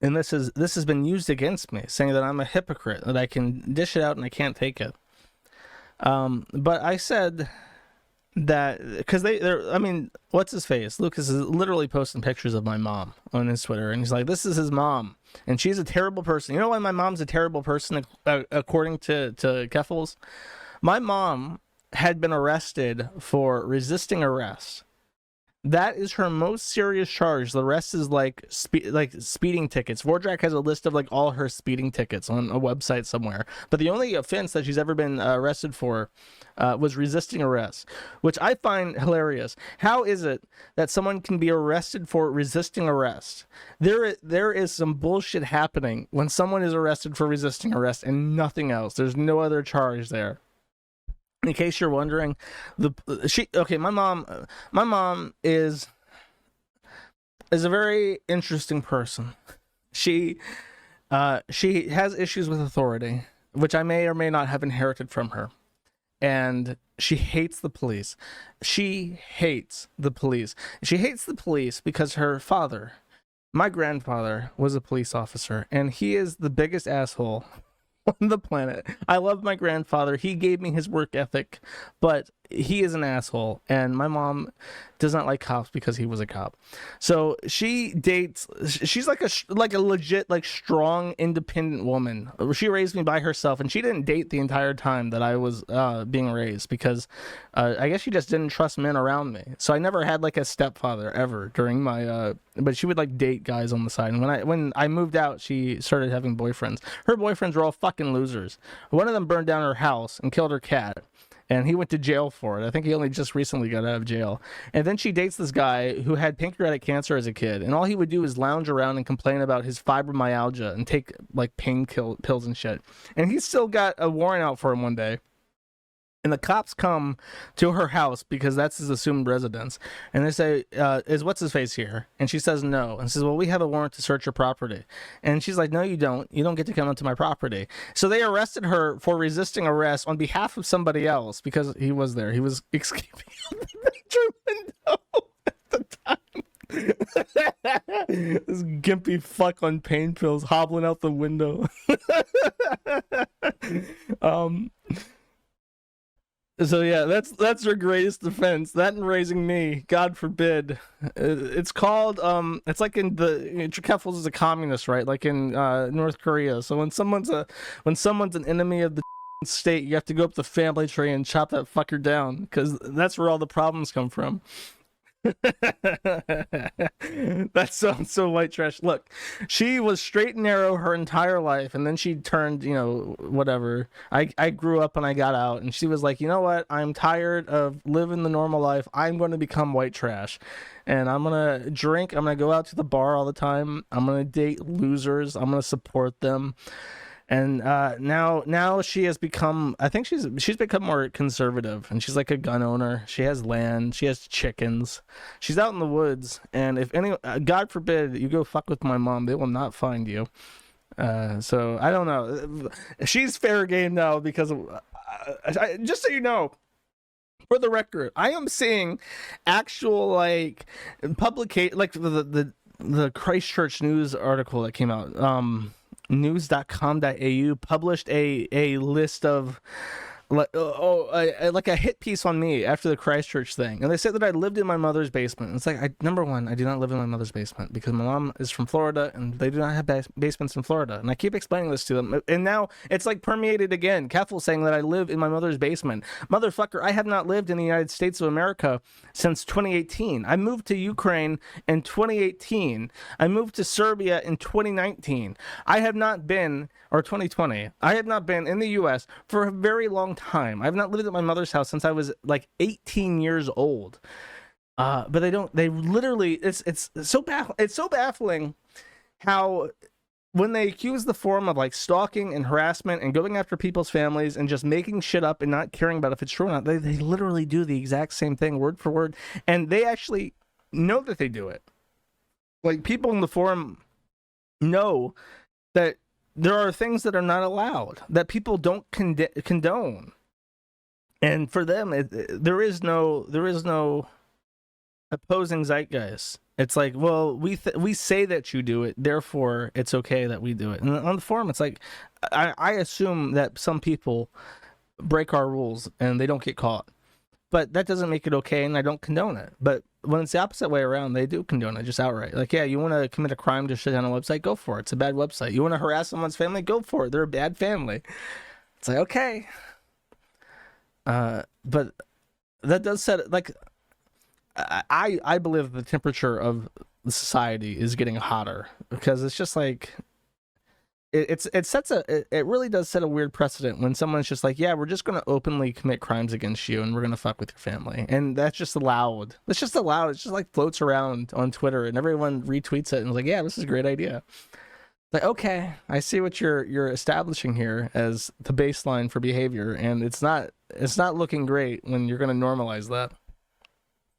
And this has been used against me, saying that I'm a hypocrite, that I can dish it out and I can't take it. But I said that because I mean, what's his face? Lucas is literally posting pictures of my mom on his Twitter, and he's like, "This is his mom, and she's a terrible person." You know why my mom's a terrible person, according to Keffels? My mom had been arrested for resisting arrest. That is her most serious charge. The rest is like speeding tickets. Vordrak has a list of like all her speeding tickets on a website somewhere. But the only offense that she's ever been arrested for was resisting arrest, which I find hilarious. How is it that someone can be arrested for resisting arrest? There is some bullshit happening when someone is arrested for resisting arrest and nothing else. There's no other charge there. In case you're wondering, my mom is a very interesting person. She has issues with authority, which I may or may not have inherited from her. And she hates the police. She hates the police. She hates the police because her father, my grandfather, was a police officer, and he is the biggest asshole on the planet. I love my grandfather. He gave me his work ethic, but he is an asshole, and my mom does not like cops because he was a cop. So she's like a legit, like, strong, independent woman. She raised me by herself, and she didn't date the entire time that I was being raised because I guess she just didn't trust men around me. So I never had like a stepfather ever during my but she would like date guys on the side. And when I moved out, she started having boyfriends. Her boyfriends were all fucking losers. One of them burned down her house and killed her cat, and he went to jail for it. I think he only just recently got out of jail. And then she dates this guy who had pancreatic cancer as a kid, and all he would do is lounge around and complain about his fibromyalgia and take like pain pills and shit. And he still got a warrant out for him one day. And the cops come to her house because that's his assumed residence. And they say, is what's his face here? And she says no. And says, well, we have a warrant to search your property. And she's like, no, you don't. You don't get to come into my property. So they arrested her for resisting arrest on behalf of somebody else because he was there. He was escaping out the bedroom window at the time. This gimpy fuck on pain pills hobbling out the window. So yeah, that's her greatest defense. That and raising me, God forbid. It's called it's like in the Keffels is a communist, right? Like in North Korea. So when someone's an enemy of the state, you have to go up the family tree and chop that fucker down because that's where all the problems come from. That sounds so white trash. Look, she was straight and narrow her entire life, and then she turned, whatever. I grew up and I got out, and she was like, you know what? I'm tired of living the normal life. I'm going to become white trash, and I'm gonna drink. I'm gonna go out to the bar all the time. I'm gonna date losers. I'm gonna support them. And now she has become, I think she's become more conservative, and she's like a gun owner. She has land, she has chickens, she's out in the woods, and if any, God forbid you go fuck with my mom, they will not find you. So I don't know. She's fair game now because just so you know, for the record, I am seeing actual like like the Christchurch news article that came out. News.com.au published a list of like a hit piece on me after the Christchurch thing, and they said that I lived in my mother's basement. It's like, number one, I do not live in my mother's basement because my mom is from Florida and they do not have basements in Florida, and I keep explaining this to them, and now it's like permeated again. Keffel saying that I live in my mother's basement. Motherfucker, I have not lived in the United States of America since 2018. I moved to Ukraine in 2018. I moved to Serbia in 2019. I have not been, or 2020, I have not been in the U.S. for a very long time. I've not lived at my mother's house since I was like 18 years old. But they literally, it's so baffling how when they accuse the forum of like stalking and harassment and going after people's families and just making shit up and not caring about if it's true or not, they literally do the exact same thing word for word, and they actually know that they do it. Like, people in the forum know that there are things that are not allowed, that people don't condone. And for them, there is no opposing zeitgeist. It's like, well, we say that you do it, therefore it's okay that we do it. And on the forum, it's like, I assume that some people break our rules and they don't get caught, but that doesn't make it okay, and I don't condone it. But when it's the opposite way around, they do condone it just outright. Like, yeah, you want to commit a crime to shut down a website, go for it. It's a bad website. You want to harass someone's family, go for it. They're a bad family. It's like, okay. But that does set, like, I believe the temperature of the society is getting hotter, because it's just like it really does set a weird precedent when someone's just like, yeah, we're just going to openly commit crimes against you and we're going to fuck with your family, and that's just allowed. It's just allowed. It's just like floats around on Twitter and everyone retweets it and is like, yeah, this is a great idea. Like, okay, I see what you're establishing here as the baseline for behavior, and it's not looking great when you're going to normalize that.